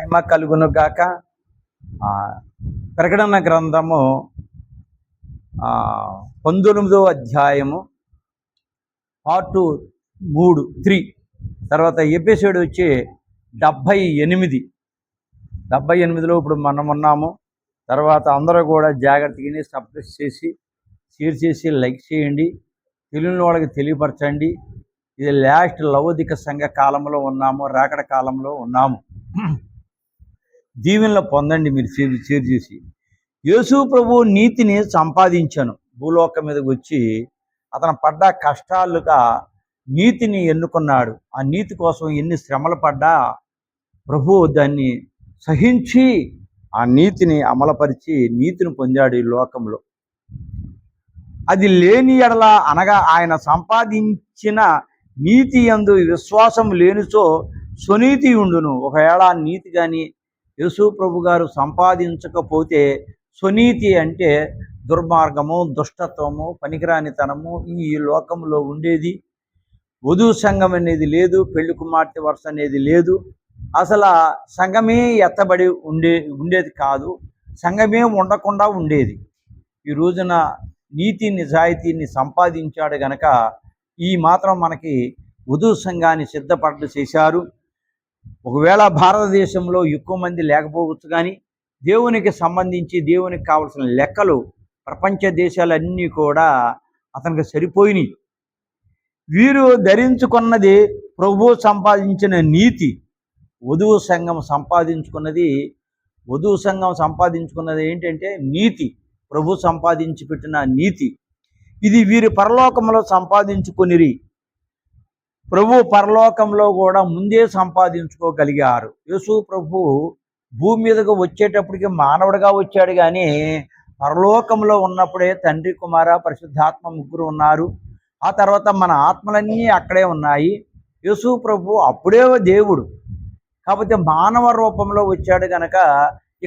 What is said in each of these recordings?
మహిమ కలుగును గాక. ప్రకటన గ్రంథము 19వ అధ్యాయము పార్ట్ 3 తర్వాత ఎపిసోడ్ వచ్చి 78లో ఇప్పుడు మనం ఉన్నాము. తర్వాత అందరూ కూడా జాగ్రత్తగా సబ్స్క్రైబ్ చేసి షేర్ చేసి లైక్ చేయండి, తెలియని వాళ్ళకి తెలియపరచండి. ఇది లాస్ట్ లౌకిక సంఘ కాలంలో ఉన్నాము, రాకడ కాలంలో ఉన్నాము. దీవెనలు పొందండి మీరు షేర్ చేసి. యేసు ప్రభు నీతిని సంపాదించాను, భూలోకం మీదకి వచ్చి అతను పడ్డ కష్టాలుగా నీతిని ఎన్నుకున్నాడు. ఆ నీతి కోసం ఎన్ని శ్రమలు పడ్డా ప్రభు దాన్ని సహించి ఆ నీతిని అమలుపరిచి నీతిని పొందాడు ఈ లోకంలో. అది లేని ఎడల అనగా ఆయన సంపాదించిన నీతి యందు విశ్వాసం లేనిచో స్వనీతి ఉండును. ఒకవేళ నీతి కానీ యేసు ప్రభు గారు సంపాదించకపోతే స్వనీతి అంటే దుర్మార్గము, దుష్టత్వము, పనికిరానితనము ఈ లోకంలో ఉండేది. వధువు సంఘం అనేది లేదు, పెళ్లి కుమార్తె వరుస అనేది లేదు. అసలు సంఘమే ఎత్తబడి ఉండేది కాదు, సంఘమే ఉండకుండా ఉండేది. ఈ రోజున నీతి నిజాయితీని సంపాదించాడు గనక ఈ మాత్రం మనకి వధువు సంఘాన్ని సిద్ధపడ్డ చేశారు. ఒకవేళ భారతదేశంలో ఎక్కువ మంది లేకపోవచ్చు, కానీ దేవునికి సంబంధించి దేవునికి కావలసిన లెక్కలు ప్రపంచ దేశాలన్నీ కూడా అతనికి సరిపోయినాయి. వీరు ధరించుకున్నది ప్రభు సంపాదించిన నీతి, వధువు సంఘం సంపాదించుకున్నది ఏంటంటే నీతి, ప్రభు సంపాదించి పెట్టిన నీతి. ఇది వీరి పరలోకంలో సంపాదించుకొనిరి. ప్రభు పరలోకంలో కూడా ముందే సంపాదించుకోగలిగారు. యేసు ప్రభు భూమి మీదకు వచ్చేటప్పటికి మానవుడిగా వచ్చాడు, కానీ పరలోకంలో ఉన్నప్పుడే తండ్రి, కుమార, పరిశుద్ధాత్మ ముగ్గురు ఉన్నారు. ఆ తర్వాత మన ఆత్మలన్నీ అక్కడే ఉన్నాయి. యేసు ప్రభు అప్పుడే దేవుడు, కాకపోతే మానవ రూపంలో వచ్చాడు కనుక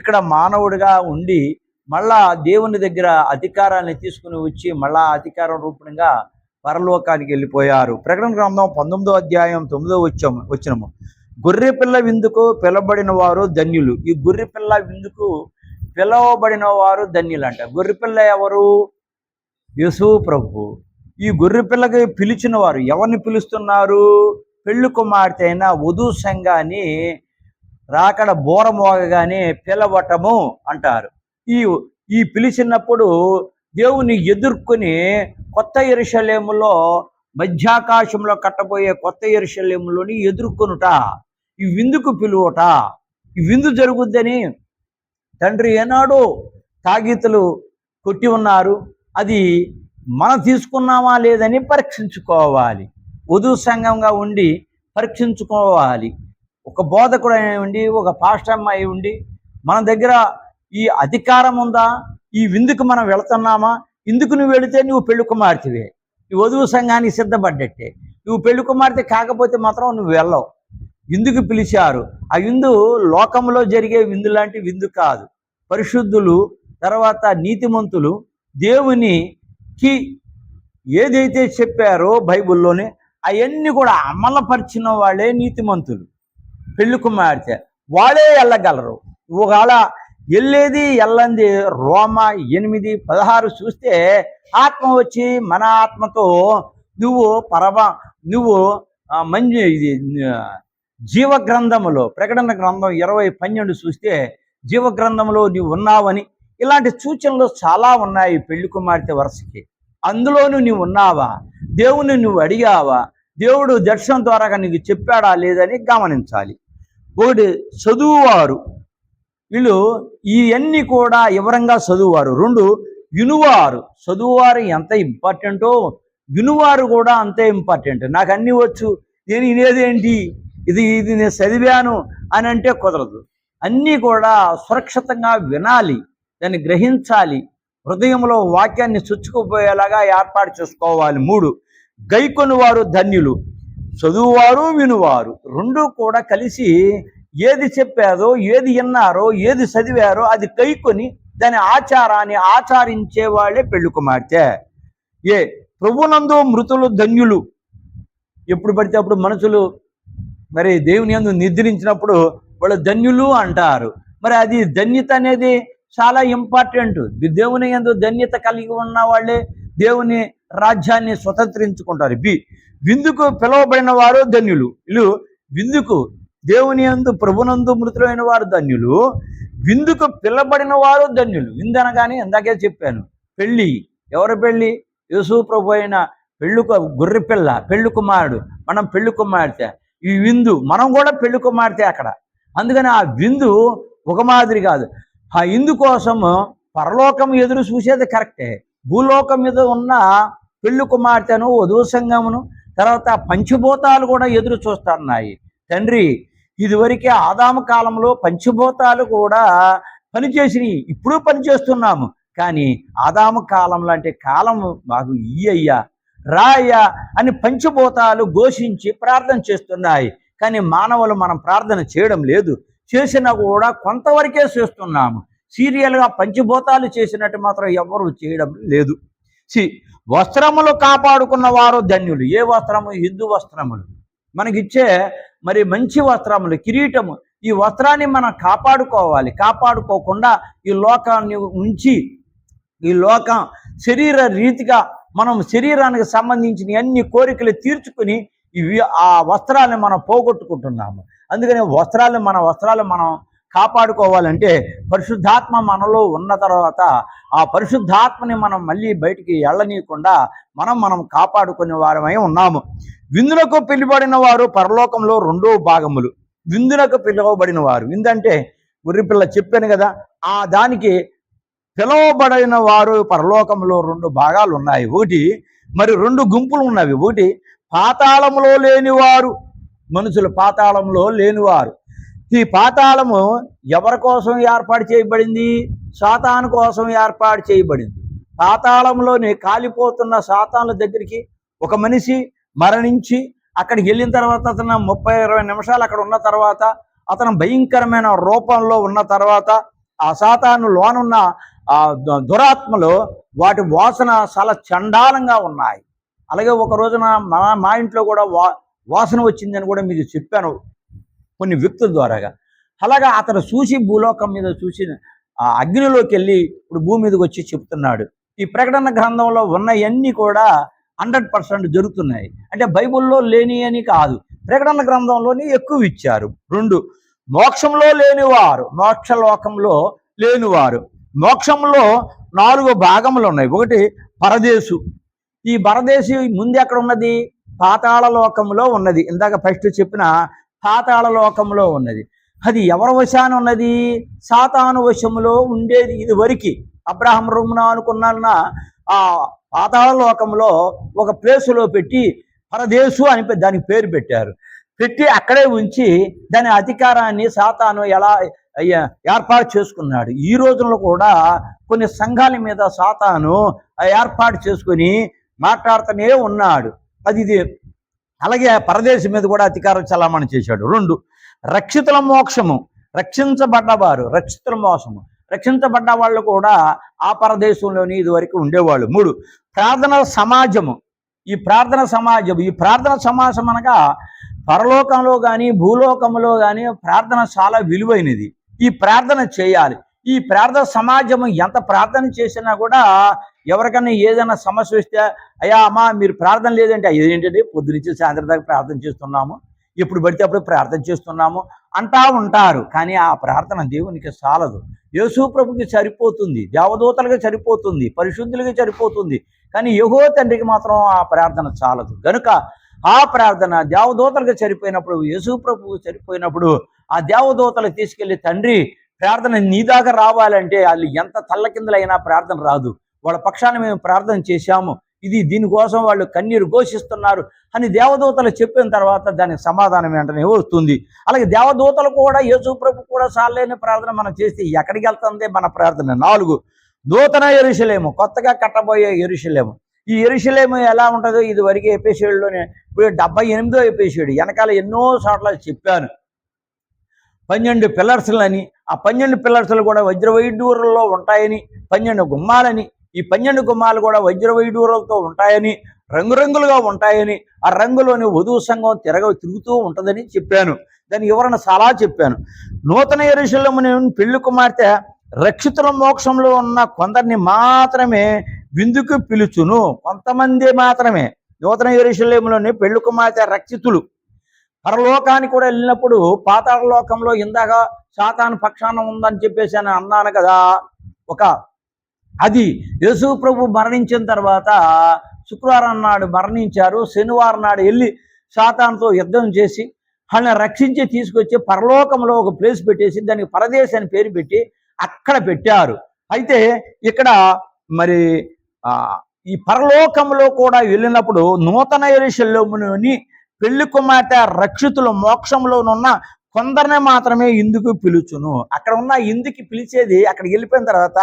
ఇక్కడ మానవుడిగా ఉండి మళ్ళా దేవుని దగ్గర అధికారాన్ని తీసుకుని వచ్చి మళ్ళా అధికారం రూపంగా పరలోకానికి వెళ్ళిపోయారు. ప్రకటన గ్రంథం 19వ అధ్యాయం 9వ వచనము, గొర్రెపిల్ల విందుకు పిలవబడిన వారు ధన్యులు. ఈ గొర్రెపిల్ల విందుకు పిలవబడిన వారు ధన్యులు అంట. గొర్రెపిల్ల ఎవరు? యేసు ప్రభు. ఈ గొర్రెపిల్లకి పిలిచిన వారు ఎవరిని పిలుస్తున్నారు? పెళ్లి కుమార్తె అయిన వధువు సంఘాన్ని రాకడ బోర మోగగానే పిలవటము అంటారు. ఈ పిలిచినప్పుడు దేవుని ఎదుర్కొని కొత్త యెరూషలేములో, మధ్యాకాశంలో కట్టబోయే కొత్త యెరూషలేములోని ఎదుర్కొనుట, ఈ విందుకు పిలువట. ఈ విందు జరుగుద్దని తండ్రి ఏనాడో తాగీతులు కొట్టి ఉన్నారు. అది మనం తీసుకున్నామా లేదని పరీక్షించుకోవాలి. వధువు సంఘంగా ఉండి పరీక్షించుకోవాలి. ఒక బోధకుడు అయి ఉండి, ఒక పాస్టర్ అయి ఉండి, మన దగ్గర ఈ అధికారం ఉందా? ఈ విందుకు మనం వెళుతున్నామా? ఇందుకు నువ్వు వెళితే నువ్వు పెళ్లి కుమార్తెవే, ఈ వధువు సంఘానికి సిద్ధపడ్డట్టే. నువ్వు పెళ్లి కుమార్తె కాకపోతే మాత్రం నువ్వు వెళ్ళవు. విందుకు పిలిచారు. ఆ విందు లోకంలో జరిగే విందు లాంటి విందు కాదు. పరిశుద్ధులు, తర్వాత నీతిమంతులు, దేవునికి ఏదైతే చెప్పారో బైబిల్లోనే అవన్నీ కూడా అమలుపరిచిన వాళ్ళే నీతిమంతులు. పెళ్లి కుమార్తె వాళ్ళే వెళ్ళగలరు. ఒకవేళ వెళ్ళంది రోమా 8:16 చూస్తే ఆత్మ వచ్చి మన ఆత్మతో నువ్వు మంచి ఇది జీవగ్రంథములో, ప్రకటన గ్రంథం 20:12 చూస్తే జీవగ్రంథంలో నువ్వు ఉన్నావని, ఇలాంటి సూచనలు చాలా ఉన్నాయి పెళ్లి కుమార్తె వరుసకి. అందులోనూ నువ్వు ఉన్నావా? దేవుని నువ్వు అడిగావా? దేవుడు దర్శనం ద్వారా నీకు చెప్పాడా లేదని గమనించాలి. ఒకటి చదువువారు, వీళ్ళు ఇవన్నీ కూడా వివరంగా చదువువారు. 2 వినువారు. చదువువారు ఎంత ఇంపార్టెంటో వినువారు కూడా అంతే ఇంపార్టెంట్. నాకు అన్నీ వచ్చు, నేను వినేదేంటి, ఇది నేను చదివాను అని అంటే కుదరదు. అన్నీ కూడా సురక్షితంగా వినాలి, దాన్ని గ్రహించాలి, హృదయంలో వాక్యాన్ని చొచ్చుకుపోయేలాగా ఏర్పాటు చేసుకోవాలి. 3 గైకొని వారు ధన్యులు. చదువువారు, వినువారు 2 కూడా కలిసి ఏది చెప్పారో, ఏది విన్నారో, ఏది చదివారో అది కైకొని దాని ఆచారాన్ని ఆచరించే వాళ్ళే పెళ్లి కుమార్తె. ప్రభునందు మృతులు ధన్యులు. ఎప్పుడు పడితే అప్పుడు మనుషులు మరి దేవుని యందు నిద్రించినప్పుడు వాళ్ళు ధన్యులు అంటారు. మరి అది ధన్యత అనేది చాలా ఇంపార్టెంట్. దేవుని యందు ధన్యత కలిగి ఉన్న వాళ్ళే దేవుని రాజ్యాన్ని స్వతంత్రించుకుంటారు. విందుకు పిలువబడిన వారు ధన్యులు. వీళ్ళు విందుకు దేవుని యందు ప్రభునందు మృతులైన వారు ధన్యులు, విందుకు పిలబడిన వారు ధన్యులు. విందు అనగానే ఇందాకే చెప్పాను, పెళ్ళి. ఎవరి పెళ్ళి? యేసు ప్రభు అయిన గొర్రె పిల్ల, పెళ్లి కుమారుడు, మనం పెళ్లి కుమార్తె. ఈ విందు మనం కూడా పెళ్లి కుమార్తె అక్కడ. అందుకని ఆ విందు ఒక మాదిరి కాదు. ఆ విందు కోసము పరలోకం ఎదురు చూసేది కరెక్టే. భూలోకం మీద ఉన్న పెళ్లి కుమార్తెను, వధువు సంఘమును, తర్వాత పంచభూతాలు కూడా ఎదురు చూస్తున్నాయి. తండ్రి, ఇదివరకే ఆదాము కాలంలో పంచభూతాలు కూడా పనిచేసినాయి, ఇప్పుడు పనిచేస్తున్నాము. కానీ ఆదాము కాలం లాంటి కాలం మాకు ఇయ్యయ్యా, రాయ్యా అని పంచభూతాలు ఘోషించి ప్రార్థన చేస్తున్నాయి. కానీ మానవులు మనం ప్రార్థన చేయడం లేదు. చేసినా కూడా కొంతవరకే చేస్తున్నాము. సీరియల్గా పంచభూతాలు చేసినట్టు మాత్రం ఎవరు చేయడం లేదు. వస్త్రములు కాపాడుకున్న వారు ధన్యులు. ఏ వస్త్రము? హిందూ వస్త్రములు మనకిచ్చే మరి మంచి వస్త్రములు, కిరీటము. ఈ వస్త్రాన్ని మనం కాపాడుకోవాలి. కాపాడుకోకుండా ఈ లోకాన్ని ఉంచి, ఈ లోకం శరీర రీతిగా మనం శరీరానికి సంబంధించిన అన్ని కోరికలు తీర్చుకుని ఆ వస్త్రాలను మనం పోగొట్టుకుంటున్నాము. అందుకని మన వస్త్రాలు మనం కాపాడుకోవాలంటే పరిశుద్ధాత్మ మనలో ఉన్న తర్వాత ఆ పరిశుద్ధాత్మని మనం మళ్ళీ బయటికి వెళ్ళనీయకుండా మనం కాపాడుకునే వారమై ఉన్నాము. విందులకు పిలువబడిన వారు పరలోకంలో 2 భాగములు. విందులకు పిలువబడిన వారు, విందంటే గుర్రిపిల్ల చెప్పాను కదా, ఆ దానికి పిలువబడిన వారు పరలోకంలో 2 భాగాలు ఉన్నాయి. ఒకటి మరి 2 గుంపులు ఉన్నవి. ఒకటి పాతాళములో లేనివారు, మనుషులు పాతాళంలో లేనివారు. ఈ పాతాళము ఎవరి కోసం ఏర్పాటు చేయబడింది? సాతాను కోసం ఏర్పాటు చేయబడింది. పాతాళంలోని కాలిపోతున్న సాతానుల దగ్గరికి ఒక మనిషి మరణించి అక్కడికి వెళ్ళిన తర్వాత అతను 30-20 నిమిషాలు అక్కడ ఉన్న తర్వాత అతను భయంకరమైన రూపంలో ఉన్న తర్వాత ఆ సాతాను లోనున్న ఆ దురాత్మలు వాటి వాసన చాలా చండాలంగా ఉన్నాయి. అలాగే ఒక రోజున మా ఇంట్లో కూడా వాసన వచ్చిందని కూడా మీకు చెప్పాను కొన్ని వ్యక్తుల ద్వారాగా. అలాగా అతను చూసి భూలోకం మీద చూసి ఆ అగ్నిలోకి వెళ్ళి ఇప్పుడు భూమి మీదకి వచ్చి చెప్తున్నాడు. ఈ ప్రకటన గ్రంథంలో ఉన్నవన్నీ కూడా 100% జరుగుతున్నాయి. అంటే బైబిల్లో లేని అని కాదు, ప్రకటన గ్రంథంలోని ఎక్కువ ఇచ్చారు. 2 మోక్షంలో లేనివారు, మోక్షలోకంలో లేనివారు. మోక్షంలో 4 భాగములు ఉన్నాయి. ఒకటి పరదేశు. ఈ పరదేశు ముందు ఎక్కడ ఉన్నది? పాతాళ లోకంలో ఉన్నది. ఇందాక ఫస్ట్ చెప్పిన పాతాళ లోకంలో ఉన్నది. అది ఎవరి వశాన ఉన్నది? సాతాను వశములో ఉండేది. ఇది వరకు అబ్రహాం రొమ్మున అనుకున్న ఆ పాతాళ లోకంలో ఒక ప్లేసులో పెట్టి పరదేశు అని దానికి పేరు పెట్టారు. పెట్టి అక్కడే ఉంచి దాని అధికారాన్ని సాతాను ఎలా ఏర్పాటు చేసుకున్నాడు. ఈ రోజుల్లో కూడా కొన్ని సంఘాల మీద సాతాను ఏర్పాటు చేసుకుని మాట్లాడుతూనే ఉన్నాడు. ఇది అలాగే పరదేశం మీద కూడా అధికారం చలామణి చేశాడు. 2 రక్షితుల మోక్షము, రక్షించబడ్డవారు, రక్షితుల మోక్షము, రక్షించబడ్డ వాళ్ళు కూడా ఆ పరదేశంలోని ఇదివరకు ఉండేవాళ్ళు. 3 ప్రార్థన సమాజము. ఈ ప్రార్థన సమాజం అనగా పరలోకంలో కానీ భూలోకంలో కానీ ప్రార్థన చాలా విలువైనది. ఈ ప్రార్థన చేయాలి. ఈ ప్రార్థన సమాజము ఎంత ప్రార్థన చేసినా కూడా ఎవరికైనా ఏదైనా సమస్య వస్తే, అయ్యా అమ్మా మీరు ప్రార్థన లేదంటే, ఏంటంటే పొద్దునుంచి సాయంత్రం దాకా ప్రార్థన చేస్తున్నాము, ఎప్పుడు పడితే అప్పుడు ప్రార్థన చేస్తున్నాము అంటా ఉంటారు. కానీ ఆ ప్రార్థన దేవునికి చాలదు. యేసు ప్రభుకి సరిపోతుంది, దేవదూతలకు సరిపోతుంది, పరిశుద్ధులకి సరిపోతుంది. కానీ యెహోవా తండ్రికి మాత్రం ఆ ప్రార్థన చాలదు. కనుక ఆ ప్రార్థన దేవదూతలకు సరిపోయినప్పుడు, యేసు ప్రభువు సరిపోయినప్పుడు ఆ దేవదూతలు తీసుకెళ్ళి, తండ్రి ప్రార్థన నీ దాకా రావాలంటే వాళ్ళు ఎంత తల్లకిందులైనా ప్రార్థన రాదు. వాళ్ళ పక్షాన మేము ప్రార్థన చేశాము, దీనికోసం వాళ్ళు కన్నీరు ఘోషిస్తున్నారు అని దేవదూతలు చెప్పిన తర్వాత దానికి సమాధానం వెంటనే వస్తుంది. అలాగే దేవదూతలు కూడా యేసు ప్రభు కూడా చాలేని ప్రార్థన మనం చేస్తే ఎక్కడికి వెళ్తుంది మన ప్రార్థన? 4 నూతన యెరూషలేము, కొత్తగా కట్టబోయే యెరూషలేము. ఈ యెరూషలేము ఎలా ఉంటుందో ఇది వరకు ఎపిసోడ్లోనే 78వ ఎపిసోడ్ వెనకాల ఎన్నో చోట్ల చెప్పాను. 12 పిల్లర్స్లని, ఆ 12 పిల్లర్స్లు కూడా వజ్రవైడూరంలో ఉంటాయని, 12 గుమ్మాలని, ఈ 12 గుమ్మాలు కూడా వజ్రవైడూరంతో ఉంటాయని, రంగురంగులుగా ఉంటాయని, ఆ రంగులోని వధువు సంఘం తిరుగుతూ ఉంటుందని చెప్పాను. దాని వివరణ చాలా చెప్పాను. నూతన యెరూషలేమును పెళ్లి కుమార్తె రక్షితుల మోక్షంలో ఉన్న కొందరిని మాత్రమే విందుకు పిలుచును. కొంతమంది మాత్రమే. నూతన యెరూషలేములోని పెళ్లి కుమార్తె రక్షితులు పరలోకానికి కూడా వెళ్ళినప్పుడు పాతాళ లోకంలో ఇందాక సాతాను పక్షాన ఉందని చెప్పేసి అని అన్నాను కదా. అది యేసు ప్రభు మరణించిన తర్వాత శుక్రవారం నాడు మరణించారు. శనివారం నాడు వెళ్ళి సాతానుతో యుద్ధం చేసి వాళ్ళని రక్షించి తీసుకొచ్చి పరలోకంలో ఒక ప్లేస్ పెట్టేసి దానికి పరదేశ్ అని పేరు పెట్టి అక్కడ పెట్టారు. అయితే ఇక్కడ మరి ఈ పరలోకంలో కూడా వెళ్ళినప్పుడు నూతన యెరూషలేములోని పెళ్లి కుమార్తె రక్షితుల మోక్షంలోనున్న కొందరినే మాత్రమే ఇందుకు పిలుచును. అక్కడ ఉన్న ఇందుకి పిలిచేది అక్కడికి వెళ్ళిపోయిన తర్వాత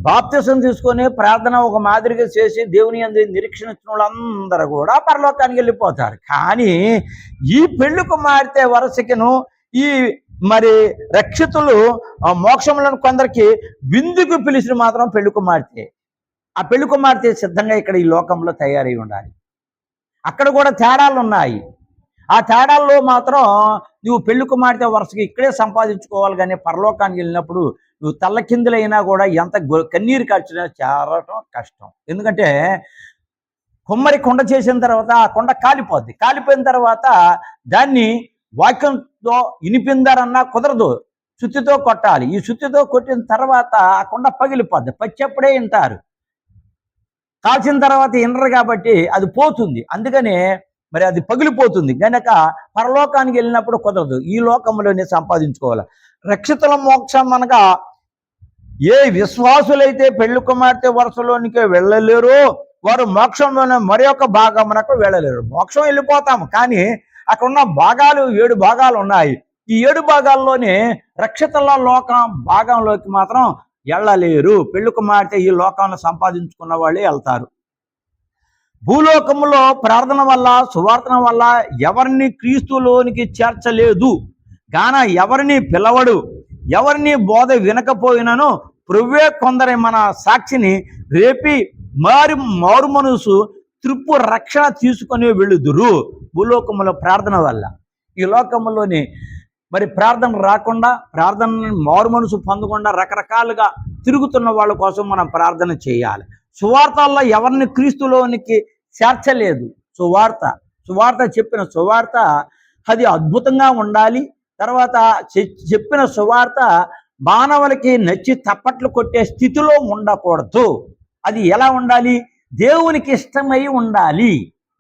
బాప్తిసం తీసుకొని ప్రార్థన ఒక మాదిరిగా చేసి దేవుని యందు నిరీక్షణ ఇచ్చిన వాళ్ళందరూ కూడా పరలోకానికి వెళ్ళిపోతారు. కానీ ఈ పెళ్లి కుమార్తె వరసకిను ఈ మరి రక్షితులు మోక్షంలో కొందరికి విందుకు పిలిచిన మాత్రం పెళ్లి కుమార్తె. ఆ పెళ్లి కుమార్తె సిద్ధంగా ఇక్కడ ఈ లోకంలో తయారై ఉండాలి. అక్కడ కూడా తేడాలు ఉన్నాయి. ఆ తేడాల్లో మాత్రం నువ్వు పెళ్లి కుమార్తె వరుసగా ఇక్కడే సంపాదించుకోవాలి. కానీ పరలోకానికి వెళ్ళినప్పుడు నువ్వు తల్లకిందులైనా కూడా ఎంత కన్నీరు కార్చినా చేరటం కష్టం. ఎందుకంటే కొమ్మరి కొండ చేసిన తర్వాత ఆ కొండ కాలిపోద్ది. కాలిపోయిన తర్వాత దాన్ని వాక్యంతో ఇనిపిందారన్నా కుదరదు, సుత్తితో కొట్టాలి. ఈ సుత్తితో కొట్టిన తర్వాత ఆ కొండ పగిలిపోద్ది. పచ్చప్పుడే వింటారు, కాల్చిన తర్వాత వినరు కాబట్టి అది పోతుంది. అందుకనే మరి అది పగిలిపోతుంది గనక పరలోకానికి వెళ్ళినప్పుడు కుదరదు. ఈ లోకంలోనే సంపాదించుకోవాలి. రక్షితుల మోక్షం అనగా ఏ విశ్వాసులైతే పెళ్లి కుమార్తె వరుసలోనికి వెళ్ళలేరో వారు మోక్షంలోనే మరి ఒక భాగమునకు వెళ్ళలేరు. మోక్షం వెళ్ళిపోతాము, కానీ అక్కడ ఉన్న భాగాలు 7 భాగాలు ఉన్నాయి. ఈ 7 భాగాల్లోనే రక్షితుల లోకం భాగంలోకి మాత్రం వెళ్ళలేరు. పెళ్లి కుమార్తె ఈ లోకాన్ని సంపాదించుకున్న వాళ్ళే వెళ్తారు. భూలోకములో ప్రార్థన వల్ల సువార్తన వల్ల ఎవరిని క్రీస్తులోనికి చేర్చలేదు గాన ఎవరిని పిలవడు. ఎవరిని బోధ వినకపోయినను ప్రభువే కొందరి మన సాక్షిని రేపి మారు మనసు త్రిప్పు రక్షణ తీసుకొని వెళ్ళుదురు. భూలోకములో ప్రార్థన వల్ల ఈ లోకములోని మరి ప్రార్థన రాకుండా, ప్రార్థన మారు మనసు పొందకుండా రకరకాలుగా తిరుగుతున్న వాళ్ళ కోసం మనం ప్రార్థన చేయాలి. సువార్తల్లో ఎవరిని క్రీస్తులోనికి చేర్చలేదు. సువార్త చెప్పిన సువార్త అది అద్భుతంగా ఉండాలి. తర్వాత చెప్పిన సువార్త మానవులకి నచ్చి తప్పట్లు కొట్టే స్థితిలో ఉండకూడదు. అది ఎలా ఉండాలి? దేవునికి ఇష్టమై ఉండాలి.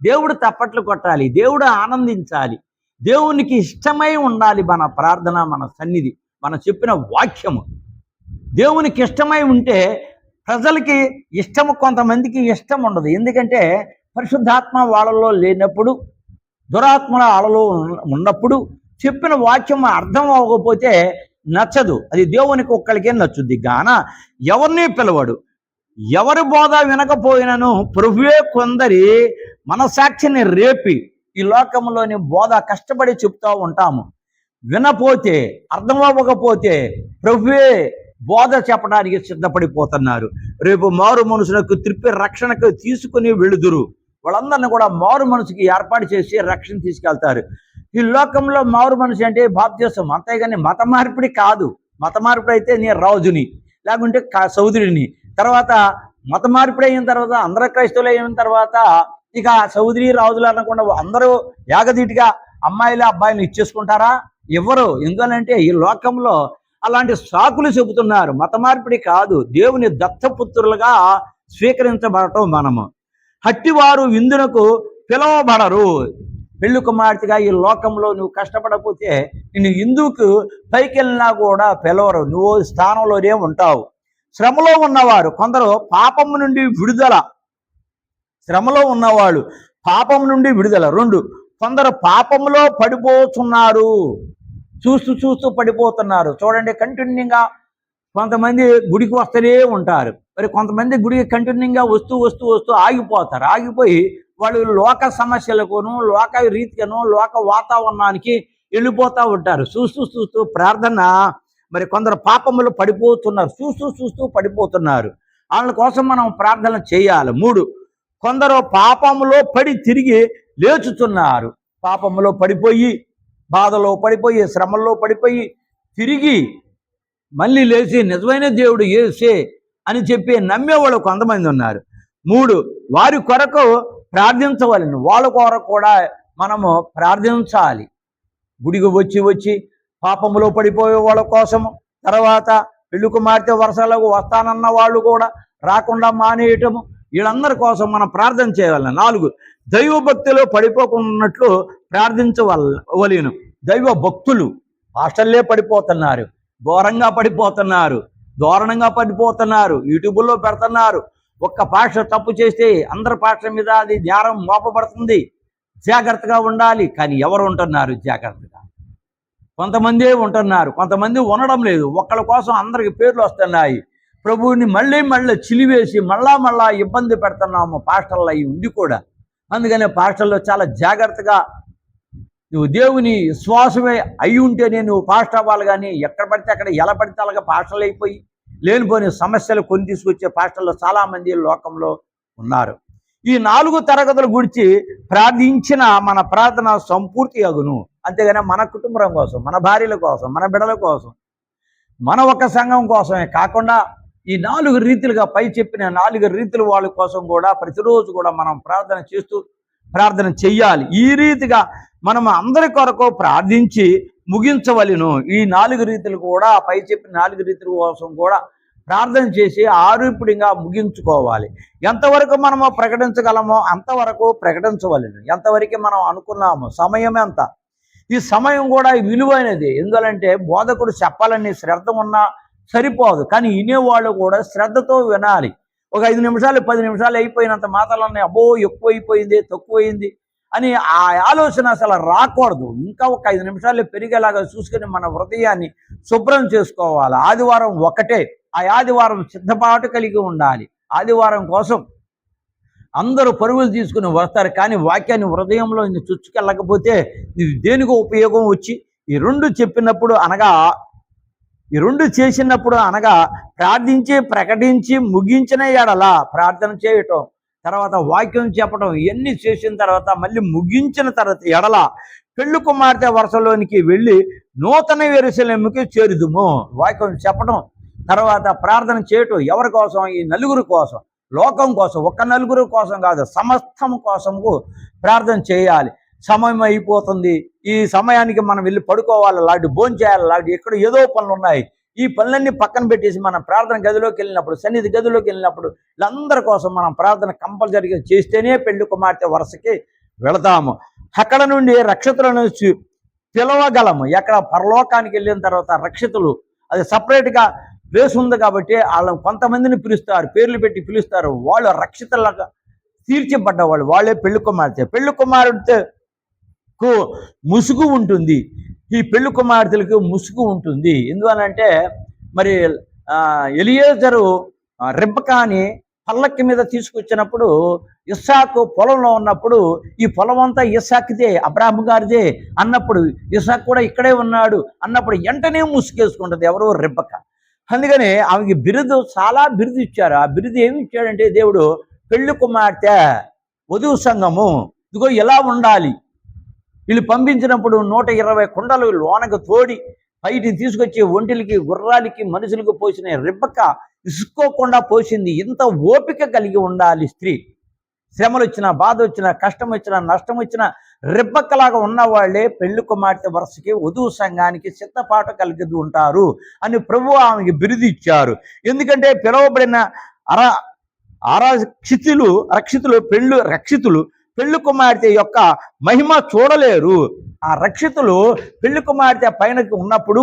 దేవుడు తప్పట్లు కొట్టాలి, దేవుడు ఆనందించాలి, దేవునికి ఇష్టమై ఉండాలి. మన ప్రార్థన, మన సన్నిధి, మనం చెప్పిన వాక్యము దేవునికి ఇష్టమై ఉంటే ప్రజలకి ఇష్టము, కొంతమందికి ఇష్టం ఉండదు. ఎందుకంటే పరిశుద్ధాత్మ వాళ్ళలో లేనప్పుడు, దురాత్మల వాళ్ళలో ఉన్నప్పుడు చెప్పిన వాక్యం అర్థం అవ్వకపోతే నచ్చదు. అది దేవునికి ఒక్కడికే నచ్చుద్ది గాన ఎవరిని పిలవడు. ఎవరి బోధ వినకపోయినను ప్రభువే కొందరి మనసాక్షిని రేపి ఈ లోకంలోని బోధ కష్టపడి చెప్తూ ఉంటాము. వినపోతే, అర్థం అవ్వకపోతే ప్రభువే బోధ చెప్పడానికి సిద్ధపడిపోతున్నారు. రేపు మారు మనసులకు త్రిప్పి రక్షణకు తీసుకుని వెళుదురు. వాళ్ళందరినీ కూడా మారు మనసుకి ఏర్పాటు చేసి రక్షణ తీసుకెళ్తారు. ఈ లోకంలో మారు మనసు అంటే బాప్తిసం, అంతేగాని మత మార్పిడి కాదు. మత మార్పిడి అయితే నేను రాజుని, లేకుంటే సౌదరిని, తర్వాత మత మార్పిడి అయిన తర్వాత అందరూ క్రైస్తవులు అయిన తర్వాత ఇక సౌదరి రాజులు అనకుండా అందరూ యాగదీటిగా అమ్మాయిలు అబ్బాయిలు ఇచ్చేసుకుంటారా? ఎవరు? ఎందుకంటే ఈ లోకంలో అలాంటి సాకులు చెబుతున్నారు. మత మార్పిడి కాదు, దేవుని దత్తపుత్రులుగా స్వీకరించబడటం. మనము హట్టివారు విందునకు పిలవబడరు. పెళ్లి కుమార్తెగా ఈ లోకంలో నువ్వు కష్టపడకపోతే నిన్ను ఇందుకు పైకి వెళ్ళినా కూడా పిలవరు, నువ్వు స్థానంలోనే ఉంటావు. శ్రమలో ఉన్నవారు కొందరు పాపము నుండి విడుదల. శ్రమలో ఉన్నవాళ్ళు పాపం నుండి విడుదల. 2, కొందరు పాపములో పడిపోతున్నారు. చూస్తూ పడిపోతున్నారు. చూడండి, కంటిన్యూగా కొంతమంది గుడికి వస్తూనే ఉంటారు. మరి కొంతమంది గుడికి కంటిన్యూగా వస్తూ ఆగిపోతారు. ఆగిపోయి వాళ్ళు లోక సమస్యలకును, లోక రీతికను, లోక వాతావరణానికి వెళ్ళిపోతూ ఉంటారు. చూస్తూ ప్రార్థన. మరి కొందరు పాపములు పడిపోతున్నారు, చూస్తూ పడిపోతున్నారు. వాళ్ళ కోసం మనం ప్రార్థన చేయాలి. 3, కొందరు పాపములో పడి తిరిగి లేచుతున్నారు. పాపములో పడిపోయి బాధలో పడిపోయి శ్రమల్లో పడిపోయి తిరిగి మళ్ళీ లేచి నిజమైన దేవుడు యేసే అని చెప్పి నమ్మేవాళ్ళు కొంతమంది ఉన్నారు. 3, వారి కొరకు ప్రార్థించవలను. వాళ్ళ కొరకు కూడా మనము ప్రార్థించాలి. గుడికి వచ్చి పాపములో పడిపోయే వాళ్ళ కోసము, తర్వాత పెళ్లి కుమార్తె వరుసలకు వస్తానన్న వాళ్ళు కూడా రాకుండా మానేయటము, వీళ్ళందరి కోసం మనం ప్రార్థన చేయాలి. 4, దైవ భక్తిలో పడిపోకున్నట్లు ప్రార్థించవలను. దైవ భక్తులు హాస్టల్లే పడిపోతున్నారు, దారుణంగా పడిపోతున్నారు, యూట్యూబ్లో పెడుతున్నారు. ఒక్క పాస్టర్ తప్పు చేస్తే అందరి పాస్టర్ మీద అది జ్ఞానం మోపబడుతుంది. జాగ్రత్తగా ఉండాలి. కానీ ఎవరు ఉంటున్నారు జాగ్రత్తగా? కొంతమందే ఉంటున్నారు, కొంతమంది ఉండడం లేదు. ఒక్కళ్ళ కోసం అందరికి పేర్లు వస్తున్నాయి. ప్రభువుని మళ్ళీ చిలివేసి మళ్ళా ఇబ్బంది పెడుతున్నాము పాస్టర్లు అయి ఉండి కూడా. అందుకనే పాస్టర్లు చాలా జాగ్రత్తగా, నువ్వు దేవుని విశ్వాసమే అయి ఉంటేనే నువ్వు పాస్టర్ అవ్వాలి. కానీ ఎక్కడ పడితే అక్కడ ఎలా పడితే అలాగా పాస్టర్లు అయిపోయి లేనిపోని సమస్యలు కొని తీసుకొచ్చే పాస్టర్లు చాలామంది లోకంలో ఉన్నారు. ఈ 4 తరగతుల గురించి ప్రార్థించిన మన ప్రార్థన సంపూర్తి అగును. అంతేగాని మన కుటుంబం కోసం, మన భార్యల కోసం, మన బిడ్డల కోసం, మన ఒక సంఘం కోసమే కాకుండా ఈ 4 రీతిలుగా పై చెప్పిన 4 రీతుల వాళ్ళ కోసం కూడా ప్రతిరోజు కూడా మనం ప్రార్థన చెయ్యాలి. ఈ రీతిగా మనం అందరి కొరకు ప్రార్థించి ముగించవలెను. ఈ 4 రీతులు కూడా పై చెప్పిన 4 రీతుల కోసం కూడా ప్రార్థన చేసి ఆరూపుడిగా ముగించుకోవాలి. ఎంతవరకు మనము ప్రకటించగలమో అంతవరకు ప్రకటించవలెను. ఎంతవరకు మనం అనుకున్నామో సమయం ఎంత, ఈ సమయం కూడా విలువైనది. ఎందుకంటే బోధకుడు చెప్పాలని శ్రద్ధ ఉన్నా సరిపోదు, కానీ వినేవాళ్ళు కూడా శ్రద్ధతో వినాలి. ఒక 5 నిమిషాలు 10 నిమిషాలు అయిపోయినంత మాటలన్నీ అబ్బో ఎక్కువైపోయింది తక్కువైంది అని ఆ ఆలోచన అసలు రాకూడదు. ఇంకా ఒక 5 నిమిషాలు పెరిగేలాగా చూసుకుని మన హృదయాన్ని శుభ్రం చేసుకోవాలి. ఆదివారం ఒకటే, ఆ ఆదివారం సిద్ధపాటు కలిగి ఉండాలి. ఆదివారం కోసం అందరూ పరుగులు తీసుకుని వస్తారు, కానీ వాక్యాన్ని హృదయంలో చుచ్చుకెళ్ళకపోతే ఇది దేనికో ఉపయోగం వచ్చి ఈ 2 చెప్పినప్పుడు అనగా ఈ 2 చేసినప్పుడు అనగా ప్రార్థించి ప్రకటించి ముగించిన ఎడల ప్రార్థన చేయటం, తర్వాత వాక్యం చెప్పడం, ఇవన్నీ చేసిన తర్వాత మళ్ళీ ముగించిన తర్వాత ఎడల పెళ్లి కుమార్తె వరుసలోనికి వెళ్ళి నూతన యెరూషలేముకి చేరుదుము. వాక్యం చెప్పడం, తర్వాత ప్రార్థన చేయటం. ఎవరి కోసం? ఈ 4 కోసం, లోకం కోసం. ఒక్క 4 కోసం కాదు, సమస్తం కోసము ప్రార్థన చేయాలి. సమయం అయిపోతుంది, ఈ సమయానికి మనం వెళ్ళి పడుకోవాలి, లాంటి భోజనం చేయాలి, లాంటి ఎక్కడ ఏదో పనులు ఉన్నాయి. ఈ పనులన్నీ పక్కన పెట్టేసి మనం ప్రార్థన గదిలోకి వెళ్ళినప్పుడు, సన్నిధి గదిలోకి వెళ్ళినప్పుడు వీళ్ళందరి కోసం మనం ప్రార్థన కంపల్సరీగా చేస్తేనే పెళ్లి కుమార్తె వరుసకి వెళతాము. అక్కడ నుండి రక్షితులను పిలవగలము. ఎక్కడ పరలోకానికి వెళ్ళిన తర్వాత రక్షితులు అది సపరేట్గా ప్లేస్ ఉంది కాబట్టి వాళ్ళని కొంతమందిని పిలుస్తారు, పేర్లు పెట్టి పిలుస్తారు. వాళ్ళు రక్షితులుగా తీర్చిపడ్డవాళ్ళు, వాళ్ళే పెళ్లి కుమార్తె. పెళ్లి కుమార్తెకు ముసుగు ఉంటుంది, ఈ పెళ్లి కుమార్తెలకు ముసుగు ఉంటుంది. ఎందువలంటే మరి ఎలియేజరు రెబెకాని పల్లకి మీద తీసుకొచ్చినప్పుడు ఇస్సాకు పొలంలో ఉన్నప్పుడు ఈ పొలం అంతా ఇస్సాకుదే, అబ్రాహాము గారిదే అన్నప్పుడు, ఇస్సాకు కూడా ఇక్కడే ఉన్నాడు అన్నప్పుడు వెంటనే ముసుగేసుకుంటుంది ఎవరు? రెబెకా. అందుకని ఆమెకి చాలా బిరుదు ఇచ్చారు. ఆ బిరుదు ఏమి ఇచ్చాడంటే దేవుడు, పెళ్లి కుమార్తె, వధువు సంఘము, ఇదిగో ఎలా ఉండాలి. వీళ్ళు పంపించినప్పుడు 120 కుండలు లోనకు తోడి బయటికి తీసుకొచ్చి ఒంటిలకి గుర్రాలకి మనుషులకు పోసిన రెబెకా ఇసుకోకుండా పోసింది. ఇంత ఓపిక కలిగి ఉండాలి స్త్రీ. శ్రమలు వచ్చినా, బాధ వచ్చినా, కష్టం వచ్చినా, నష్టం వచ్చినా రెబెక్కలాగా ఉన్నవాళ్లే పెళ్లి కుమార్తె వరుసకి, వధువు సంఘానికి సిద్ధపాటు కలిగి ఉంటారు అని ప్రభువు ఆమెకి బిరుదు ఇచ్చారు. ఎందుకంటే పిలువబడిన రక్షితులు పెళ్లి కుమార్తె యొక్క మహిమ చూడలేరు. ఆ రక్షితులు పెళ్లి కుమార్తె పైనకి ఉన్నప్పుడు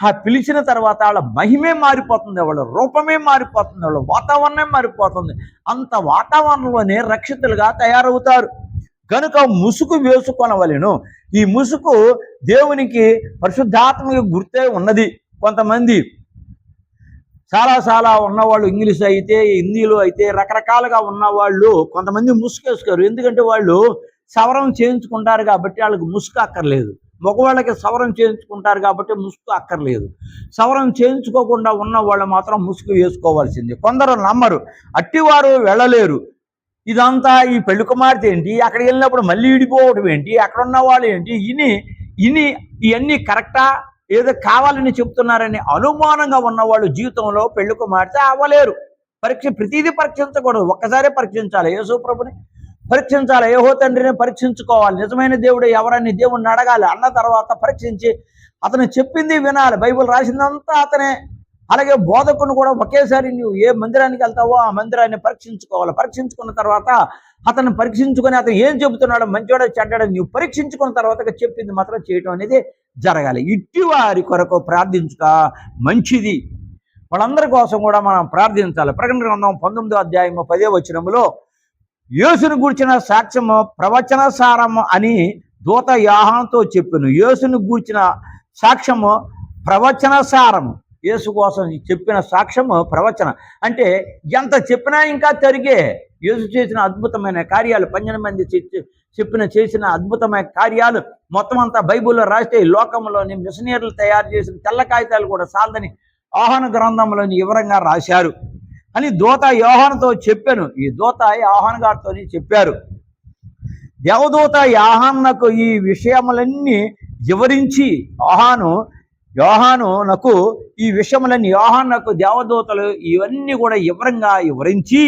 ఆ పిలిచిన తర్వాత వాళ్ళ మహిమే మారిపోతుంది, వాళ్ళ రూపమే మారిపోతుంది, వాళ్ళ వాతావరణమే మారిపోతుంది. అంత వాతావరణంలోనే రక్షితులుగా తయారవుతారు. కనుక ముసుగు వేసుకొనవలెను. ఈ ముసుగు దేవునికి పరిశుద్ధాత్మకి గుర్తే ఉన్నది. కొంతమంది చాలా ఉన్నవాళ్ళు, ఇంగ్లీష్ అయితే హిందీలో అయితే రకరకాలుగా ఉన్నవాళ్ళు కొంతమంది ముసుగేసుకోరు. ఎందుకంటే వాళ్ళు సవరం చేయించుకుంటారు కాబట్టి వాళ్ళకి ముసుగు అక్కర్లేదు. మగవాళ్ళకి సవరం చేయించుకుంటారు కాబట్టి ముసుగు అక్కర్లేదు. సవరం చేయించుకోకుండా ఉన్న వాళ్ళు మాత్రం ముసుగు వేసుకోవాల్సింది. కొందరు నమ్మరు, అట్టివారు వెళ్ళలేరు. ఇదంతా ఈ పెళ్లి కుమార్తె ఏంటి, అక్కడికి వెళ్ళినప్పుడు మళ్ళీ విడిపోవడం ఏంటి, అక్కడ ఉన్న వాళ్ళు ఏంటి, ఇవన్నీ కరెక్టా, ఏదో కావాలని చెప్తున్నారని అనుమానంగా ఉన్నవాళ్ళు జీవితంలో పెళ్లి కుమార్తె అవ్వలేరు. ప్రతిదీ పరీక్షించకూడదు, ఒక్కసారే పరీక్షించాలి. యేసు ప్రభుని పరీక్షించాలి, యెహోవా తండ్రిని పరీక్షించుకోవాలి, నిజమైన దేవుడు ఎవరని దేవుణ్ణి అడగాలి. అన్న తర్వాత పరీక్షించి అతను చెప్పింది వినాలి, బైబిల్ రాసిందంతా అతనే. అలాగే బోధకుని కూడా ఒకేసారి నువ్వు ఏ మందిరానికి వెళ్తావో ఆ మందిరాన్ని పరీక్షించుకోవాలి. పరీక్షించుకున్న తర్వాత అతను పరీక్షించుకొని అతను ఏం చెబుతున్నాడో మంచోడో చెడ్డాడో నువ్వు పరీక్షించుకున్న తర్వాత చెప్పింది మాత్రం చేయటం అనేది జరగాలి. ఇట్టి వారి కొరకు ప్రార్థించుట మంచిది. వాళ్ళందరి కోసం కూడా మనం ప్రార్థించాలి. ప్రకటన గ్రంథం 19వ అధ్యాయం 10వ వచనములో యేసును గూర్చిన సాక్ష్యము ప్రవచన సారము అని దూత యోహానుతో చెప్పెను. యేసును గూర్చిన సాక్ష్యము ప్రవచన సారము, యేసు కోసం చెప్పిన సాక్ష్యము ప్రవచన అంటే ఎంత చెప్పినా ఇంకా తరిగే. యేసు చేసిన అద్భుతమైన కార్యాలు, 12 మంది చేసిన అద్భుతమైన కార్యాలు మొత్తం అంతా బైబిల్లో రాస్తే లోకంలోని మిషనరీలు తయారు చేసిన తెల్ల కాగితాలు కూడా సాలదని యోహాను గ్రంథంలోని వివరంగా రాశారు అని దూత యోహానుతో చెప్పాను. ఈ దూత యోహాను గారితో చెప్పారు. దేవదూత యోహానునకు ఈ విషయములన్నీ వివరించి యోహానునకు ఈ విషయములన్నీ యోహానునకు దేవదూతలు ఇవన్నీ కూడా వివరించి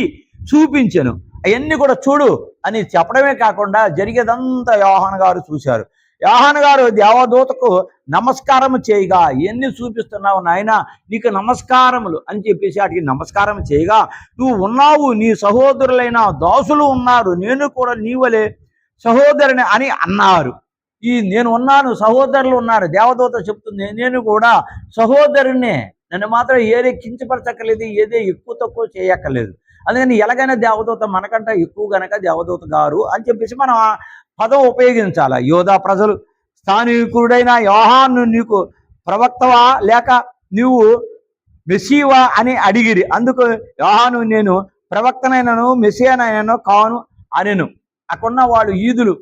చూపించాను. అవన్నీ కూడా చూడు అని చెప్పడమే కాకుండా జరిగేదంతా యోహాను గారు చూశారు. యోహాను గారు దేవదూతకు నమస్కారం చేయగా, ఎన్ని చూపిస్తున్నావు నాయన, నీకు నమస్కారములు అని చెప్పేసి వాటికి నమస్కారం చేయగా, నువ్వు ఉన్నావు, నీ సహోదరులైన దాసులు ఉన్నారు, నేను కూడా నీవలే సహోదరుని అని అన్నారు. నేను ఉన్నాను, సహోదరులు ఉన్నారు. దేవదూత చెప్తుంది, నేను కూడా సహోదరునే, నన్ను మాత్రం ఏదే కించపరచక్కర్లేదు, ఏదే ఎక్కువ తక్కువ చేయక్కర్లేదు. అందుకని ఎలాగైనా దేవదూత మనకంటే ఎక్కువ గనక దేవదూత గారు అని చెప్పేసి మనం పదం ఉపయోగించాలి. యోధా ప్రజలు స్థానికుడైన యోహాను నీకు ప్రవక్తవా లేక నీవు మెస్సీవా అని అడిగిరి. అందుకు యోహాను నేను ప్రవక్తనైనను మెస్సియానైనను కాను అనెను. అక్కడున్న వాళ్ళు ఈదులు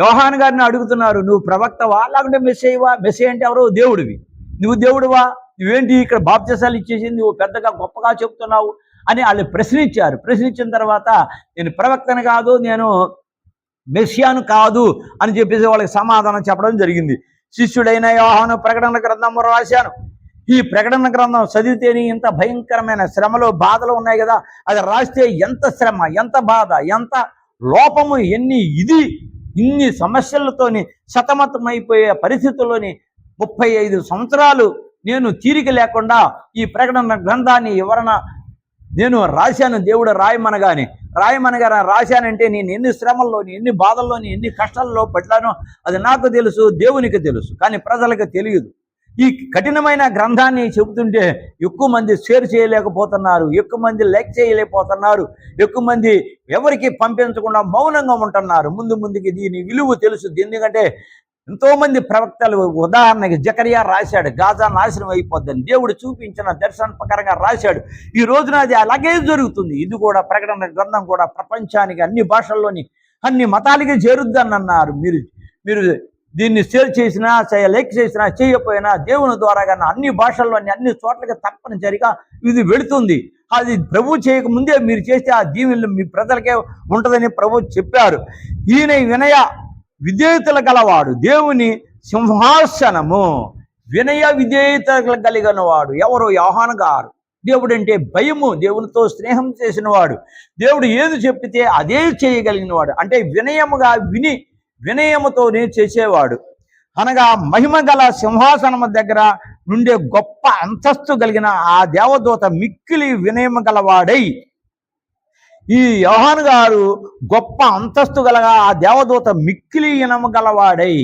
యోహాను గారిని అడుగుతున్నారు, నువ్వు ప్రవక్తవా లేకుంటే మెస్సీవా? మెస్సీ అంటే ఎవరు? దేవుడివి. నువ్వు దేవుడివా? నువ్వేంటి ఇక్కడ బాప్తిసాలు ఇచ్చేసి నువ్వు పెద్దగా గొప్పగా చెప్తున్నావు అని వాళ్ళు ప్రశ్నించారు. ప్రశ్నించిన తర్వాత నేను ప్రవక్తను కాదు, నేను మెస్సియాను కాదు అని చెప్పేసి వాళ్ళకి సమాధానం చెప్పడం జరిగింది. శిష్యుడైన యోహాను ప్రకటన గ్రంథం రాశాను. ఈ ప్రకటన గ్రంథం చదివితేనే ఇంత భయంకరమైన శ్రమలు బాధలు ఉన్నాయి కదా, అది రాస్తే ఎంత శ్రమ, ఎంత బాధ, ఎంత లోపము, ఇన్ని సమస్యలతోని సతమతమైపోయే పరిస్థితుల్లోని 35 సంవత్సరాలు నేను తీరిక లేకుండా ఈ ప్రకటన గ్రంథాన్ని నేను రాశాను. దేవుడు రాయమనగానే రాశానంటే నేను ఎన్ని శ్రమల్లోని, ఎన్ని బాధల్లోని, ఎన్ని కష్టాల్లో పడ్డానో అది నాకు తెలుసు, దేవునికి తెలుసు, కానీ ప్రజలకు తెలియదు. ఈ కఠినమైన గ్రంథాన్ని చెబుతుంటే ఎక్కువ మంది షేర్ చేయలేకపోతున్నారు, ఎక్కువ మంది లైక్ చేయలేకపోతున్నారు, ఎక్కువ మంది ఎవరికి పంపించకుండా మౌనంగా ఉంటున్నారు. ముందుకి దీని విలువ తెలుసు. ఎందుకంటే ఎంతోమంది ప్రవక్తలు, ఉదాహరణకి జకరియా రాశాడు, గాజా నాశనం అయిపోద్దని దేవుడు చూపించిన దర్శనం ప్రకారంగా రాశాడు. ఈ రోజున అది అలాగే జరుగుతుంది. ఇది కూడా ప్రకటన గ్రంథం కూడా ప్రపంచానికి అన్ని భాషల్లోని అన్ని మతాలకి చేరుద్దని అన్నారు. మీరు దీన్ని షేర్ చేసినా, లైక్ చేసినా, చేయకపోయినా దేవుని ద్వారా కానీ అన్ని భాషల్లోని అన్ని చోట్లకి తప్పనిసరిగా ఇది వెళుతుంది. అది ప్రభు చేయకముందే మీరు చేస్తే ఆ దీవెనలు మీ ప్రజలకే ఉంటుందని ప్రభు చెప్పారు. ఈయన వినయ విధేయతలు గలవాడు, దేవుని సింహాసనము. వినయ విధేయతలు కలిగిన వాడు ఎవరు? యోహాను గారు. దేవుడు అంటే భయము, దేవునితో స్నేహం చేసిన వాడు, దేవుడు ఏది చెప్పితే అదే చేయగలిగిన వాడు, అంటే వినయముగా వినయముతోనే చేసేవాడు. అనగా మహిమ గల సింహాసనము దగ్గర నుండే గొప్ప అంతస్తు కలిగిన ఆ దేవదూత మిక్కిలి వినయము గలవాడై, ఈ యోహాను గారు గొప్ప అంతస్తు గలగా ఆ దేవదూత మిక్కిలి వినము గలవాడై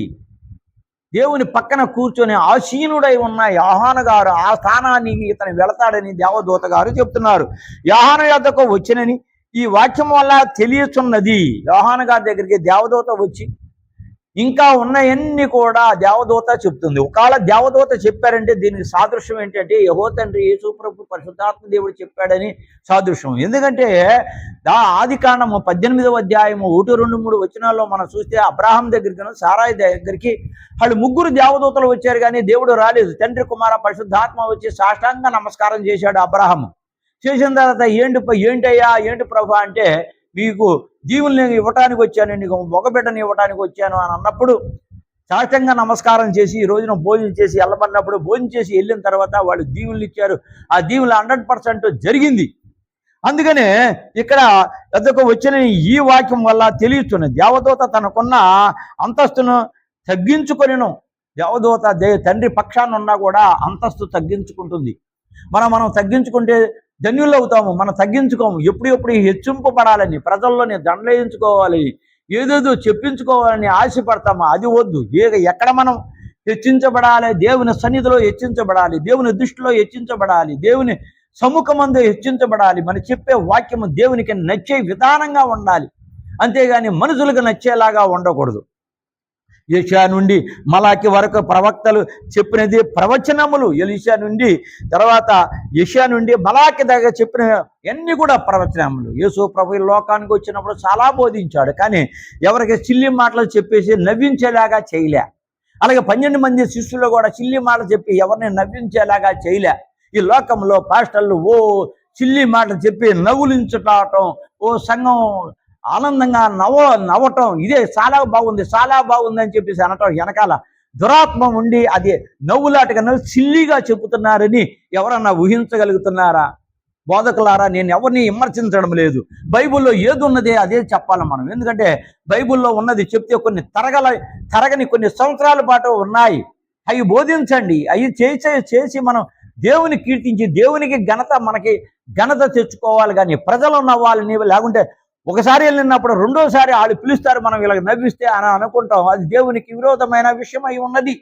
దేవుని పక్కన కూర్చొని ఆసీనుడై ఉన్న యోహాను గారు ఆ స్థానానికి ఇతను వెళతాడని దేవదూత గారు చెప్తున్నారు. యోహాను యొద్దకు వచ్చినని ఈ వాక్యం వల్ల తెలియచున్నది. యోహాను గారి దగ్గరికి దేవదూత వచ్చి ఇంకా ఉన్నవన్నీ కూడా దేవదూత చెప్తుంది. ఒకవేళ దేవదూత చెప్పారంటే దీనికి సాదృశ్యం ఏంటంటే యెహోవా తండ్రి యేసు ప్రభు పరిశుద్ధాత్మ దేవుడు చెప్పాడని సాదృశ్యం. ఎందుకంటే ఆదికాండము 18వ అధ్యాయము 1, 2, 3 వచనాల్లో మనం చూస్తే అబ్రాహాం దగ్గరికి, సారాయి దగ్గరికి వాళ్ళు ముగ్గురు దేవదూతలు వచ్చారు, కానీ దేవుడు రాలేదు. తండ్రి, కుమార, పరిశుద్ధాత్మ వచ్చి సాష్టాంగ నమస్కారం చేశాడు అబ్రాహాము. చేసిన తర్వాత ఏంటి ప్రభు అంటే, మీకు దీవుల్ని ఇవ్వటానికి వచ్చాను, నీకు మగబిడ్డని ఇవ్వటానికి వచ్చాను అని అన్నప్పుడు సాష్టంగా నమస్కారం చేసి ఈ రోజున భోజనం చేసి వెళ్ళమన్నప్పుడు భోజనం చేసి వెళ్ళిన తర్వాత వాళ్ళు దీవులు ఇచ్చారు. ఆ దీవులు 100% జరిగింది. అందుకనే ఇక్కడ వద్దకు వచ్చిన ఈ వాక్యం వల్ల తెలియచున్నది, దేవదూత తనకున్న అంతస్తును తగ్గించుకొనిను. దేవదూత తండ్రి పక్షాన ఉన్నా కూడా అంతస్తు తగ్గించుకుంటుంది. మనం తగ్గించుకుంటే ధన్యులు అవుతాము. మనం తగ్గించుకోము. ఎప్పుడు హెచ్చింపబడాలని, ప్రజల్లోని దండలేయించుకోవాలి, ఏదేదో చెప్పించుకోవాలని ఆశపడతాము. అది వద్దు. ఎక్కడ మనం హెచ్చించబడాలి, దేవుని సన్నిధిలో హెచ్చించబడాలి, దేవుని దృష్టిలో హెచ్చించబడాలి, దేవుని సముఖమందు హెచ్చించబడాలి. మనం చెప్పే వాక్యము దేవునికి నచ్చే విధానంగా ఉండాలి, అంతేగాని మనుషులకు నచ్చేలాగా ఉండకూడదు. యెషయా నుండి మలాకి వరకు ప్రవక్తలు చెప్పినది ప్రవచనములు. ఎలీషా నుండి తర్వాత యెషయా నుండి మలాకి దాకా చెప్పిన అన్నీ కూడా ప్రవచనములు. యేసు ప్రభు లోకానికి వచ్చినప్పుడు చాలా బోధించాడు, కానీ ఎవరికి చిల్లి మాటలు చెప్పేసి నవ్వించేలాగా చేయలే. అలాగే 12 మంది శిష్యులు కూడా చిల్లి మాటలు చెప్పి ఎవరిని నవ్వించేలాగా చేయలే. ఈ లోకంలో పాస్టర్లు చిల్లి మాటలు చెప్పి నవ్వులించటం, సంఘం ఆనందంగా నవ్వటం, ఇదే చాలా బాగుంది అని చెప్పేసి అనటం వెనకాల దురాత్మ ఉండి అది నవ్వులాటగా సిల్లిగా చెబుతున్నారని ఎవరన్నా ఊహించగలుగుతున్నారా? బోధకులారా, నేను ఎవరిని విమర్శించడం లేదు. బైబిల్లో ఏది ఉన్నదే అదే చెప్పాలి మనం. ఎందుకంటే బైబిల్లో ఉన్నది చెప్తే తరగని కొన్ని సంవత్సరాల పాటు ఉన్నాయి. అవి బోధించండి. అవి చేసి మనం దేవుని కీర్తించి దేవునికి మనకి ఘనత తెచ్చుకోవాలి. కానీ ప్రజలు నవ్వాలని, లేకుంటే ఒకసారి వెళ్ళినప్పుడు రెండోసారి వాళ్ళు పిలుస్తారు, మనం ఇలా నవ్విస్తే అని అనుకుంటాం. అది దేవునికి విరోధమైన విషయం అయి ఉన్నది.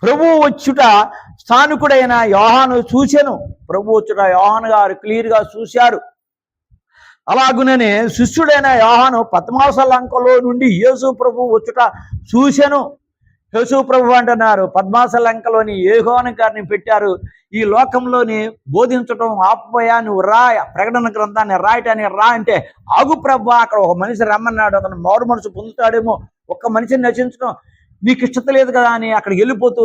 ప్రభువు వచ్చుట స్థానికుడైన యోహాను చూశాను. ప్రభు వచ్చుట యోహాను గారు క్లియర్గా చూశారు. అలాగుననే శిష్యుడైన యోహాను పద్మాస లంకలో నుండి యేసు ప్రభు వచ్చుట చూశాను. యేసు ప్రభు అంటున్నారు, పద్మాస లంకలోని యోహాను గారిని పెట్టారు. ఈ లోకంలోని బోధించడం ఆపబోయా, నువ్వు ప్రకటన గ్రంథాన్ని రాయటానికి అంటే ఆగు ప్రభు, అక్కడ ఒక మనిషి రమ్మన్నాడు, అతను మారు మనసు పొందుతాడేమో, ఒక్క మనిషిని నశించడం నీకు ఇష్టత లేదు కదా అని అక్కడికి వెళ్ళిపోతూ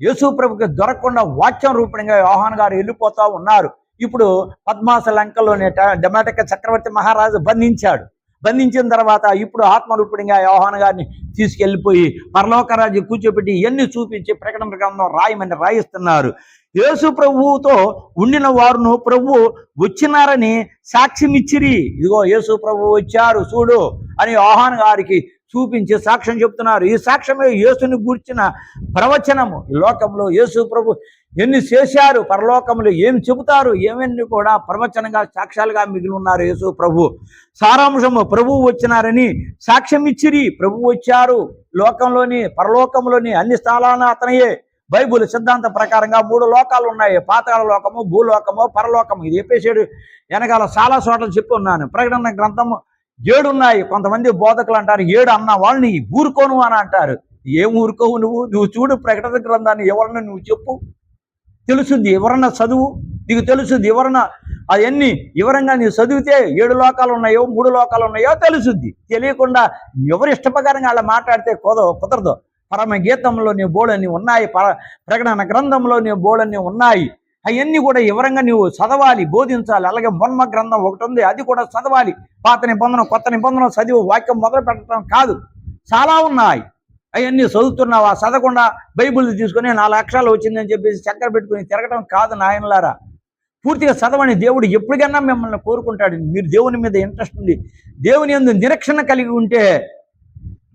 యేసు ప్రభుకి దొరకకుండా వాక్యం రూపంగా యోహాను గారు వెళ్ళిపోతూ ఉన్నారు. ఇప్పుడు పద్మాస లంకలోని డెమాటిక చక్రవర్తి మహారాజు బంధించిన తర్వాత ఇప్పుడు ఆత్మరూపుడిగా యోహాను గారిని తీసుకెళ్ళిపోయి పరలోకరాజు కూర్చోబెట్టి ఇవన్నీ చూపించి ప్రకటన గ్రంథం రాయమని రాయిస్తున్నారు. యేసు ప్రభువుతో ఉండిన వారును ప్రభు వచ్చినారని సాక్ష్యం ఇచ్చిరి. ఇదిగో యేసు ప్రభు వచ్చారు చూడు అని యోహాను గారికి చూపించి సాక్ష్యం చెప్తున్నారు. ఈ సాక్ష్యమే యేసుని గూర్చిన ప్రవచనము. ఈ లోకంలో యేసు ప్రభు ఎన్ని చేశారు, పరలోకంలో ఏం చెబుతారు, ఏమన్నీ కూడా ప్రవచనంగా సాక్ష్యాలుగా మిగిలి ఉన్నారు. యేసు ప్రభు సారాంశము, ప్రభువు వచ్చినారని సాక్ష్యం ఇచ్చిరి. ప్రభు వచ్చారు. లోకంలోని పరలోకంలోని అన్ని స్థలాలను అతనయే. బైబుల్ సిద్ధాంత ప్రకారంగా 3 లోకాలు ఉన్నాయి, పాతాళ లోకము, భూలోకము, పరలోకము. ఇది చెప్పేసాడు వెనకాల చాలా చోట్ల చెప్పి ఉన్నాను. ప్రకటన గ్రంథము 7 ఉన్నాయి. కొంతమంది బోధకులు అంటారు 7 అన్న వాళ్ళని ఊరుకోను అని అంటారు. ఏం ఊరుకోవు నువ్వు చూడు ప్రకటన గ్రంథాన్ని, ఎవరన్నా నువ్వు చెప్పు, తెలుసుంది. ఎవరన్నా చదువు, నీకు తెలుసుంది. ఎవరన్నా అవన్నీ వివరంగా నీవు చదివితే 7 లోకాలు ఉన్నాయో 3 లోకాలు ఉన్నాయో తెలుసుద్ది. తెలియకుండా ఎవరు ఇష్టప్రకారంగా అలా మాట్లాడితే కుదరదు. పరమ గీతంలోని బోళన్ని ఉన్నాయి, ప్రకటన గ్రంథంలోని బోళన్ని ఉన్నాయి. అవన్నీ కూడా వివరంగా నువ్వు చదవాలి, బోధించాలి. అలాగే మొన్మ గ్రంథం ఒకటి ఉంది, అది కూడా చదవాలి. పాత నిబంధన కొత్త నిబంధన చదివి వాక్యం మొదలు పెట్టడం కాదు, చాలా ఉన్నాయి. అవన్నీ చదువుతున్నావా? చదవకుండా బైబిల్ తీసుకొని 4 అక్షరాలు వచ్చిందని చెప్పేసి చక్కెర పెట్టుకుని తిరగడం కాదు నాయనలారా. పూర్తిగా చదవని. దేవుడు ఎప్పటికైనా మిమ్మల్ని కోరుకుంటాడు. మీరు దేవుని మీద ఇంట్రెస్ట్ ఉంది, దేవుని యందు నిరీక్షణ కలిగి ఉంటే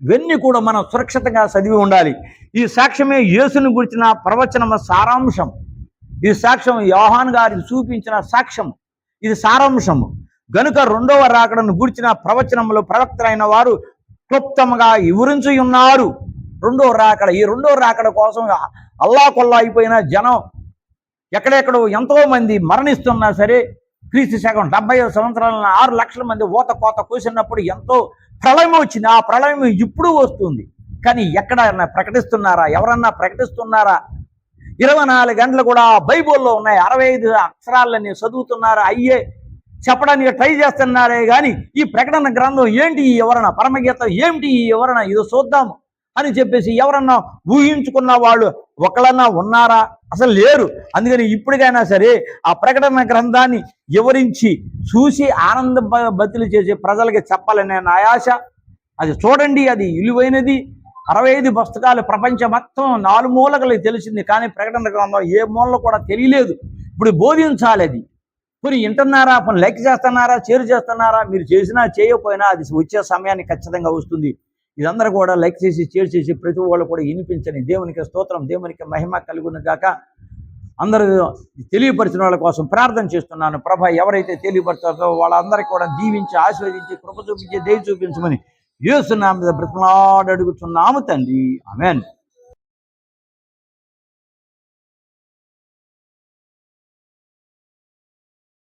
ఇవన్నీ కూడా మనం సురక్షితంగా చదివి ఉండాలి. ఈ సాక్ష్యమే యేసుని గురించిన ప్రవచనము సారాంశం. ఈ సాక్ష్యం యోహాను గారికి చూపించిన సాక్ష్యం, ఇది సారాంశము. గనుక 2వ రాకడను గురించిన ప్రవచనములు ప్రవక్తలైన వారు క్లుప్తంగా వివరించి ఉన్నారు. 2వ రాకడ, ఈ 2వ రాకడ కోసం అల్లాకొల్లా అయిపోయిన జనం ఎక్కడెక్కడో ఎంతో మంది మరణిస్తున్నా సరే, క్రీస్తు శకం 75 సంవత్సరాల 6 లక్షల మంది ఊత కోత కూసినప్పుడు ఎంతో ప్రళయం వచ్చింది. ఆ ప్రళయం ఇప్పుడు వస్తుంది, కానీ ఎక్కడ ప్రకటిస్తున్నారా? ఎవరన్నా ప్రకటిస్తున్నారా? 24 గంటలు కూడా బైబిల్లో ఉన్నాయి. 65 అక్షరాలని చదువుతున్నారా? అయ్యే చెప్పడానికి ట్రై చేస్తున్నారే కానీ ఈ ప్రకటన గ్రంథం ఏంటి, ఎవరన్నా పరమగీతం ఏమిటి, ఎవరన్నా ఇది చూద్దాము అని చెప్పేసి ఎవరన్నా ఊహించుకున్న వాళ్ళు ఒకళ్ళన్నా ఉన్నారా? అసలు లేరు. అందుకని ఇప్పటికైనా సరే ఆ ప్రకటన గ్రంథాన్ని వివరించి చూసి ఆనంద బతులు చేసి ప్రజలకి చెప్పాలనే నా ఆశ. అది చూడండి, అది విలువైనది. 65 పుస్తకాలు ప్రపంచం మొత్తం 4 మూలలకు తెలిసింది, కానీ ప్రకటన గ్రంథం ఏ మూలలో కూడా తెలియలేదు. ఇప్పుడు బోధించాలి అది. మీరు వింటున్నారా, పని లైక్ చేస్తున్నారా, షేర్ చేస్తున్నారా? మీరు చేసినా చేయకపోయినా అది వచ్చే సమయానికి ఖచ్చితంగా వస్తుంది. ఇదందరూ కూడా లైక్ చేసి షేర్ చేసి ప్రతి వాళ్ళు కూడా వినిపించండి. దేవునికి స్తోత్రం, దేవునికి మహిమ కలుగును గాక. అందరూ తెలియపరిచిన వాళ్ళ కోసం ప్రార్థన చేస్తున్నాను. ప్రభ ఎవరైతే తెలియపరుస్తారో వాళ్ళందరికీ కూడా దీవించి ఆశీర్వదించి కృప చూపించి దయ చూపించమని యేసు నామమున బ్రతిమలాడి అడుగుతున్నాము తండ్రి. ఆమేన్.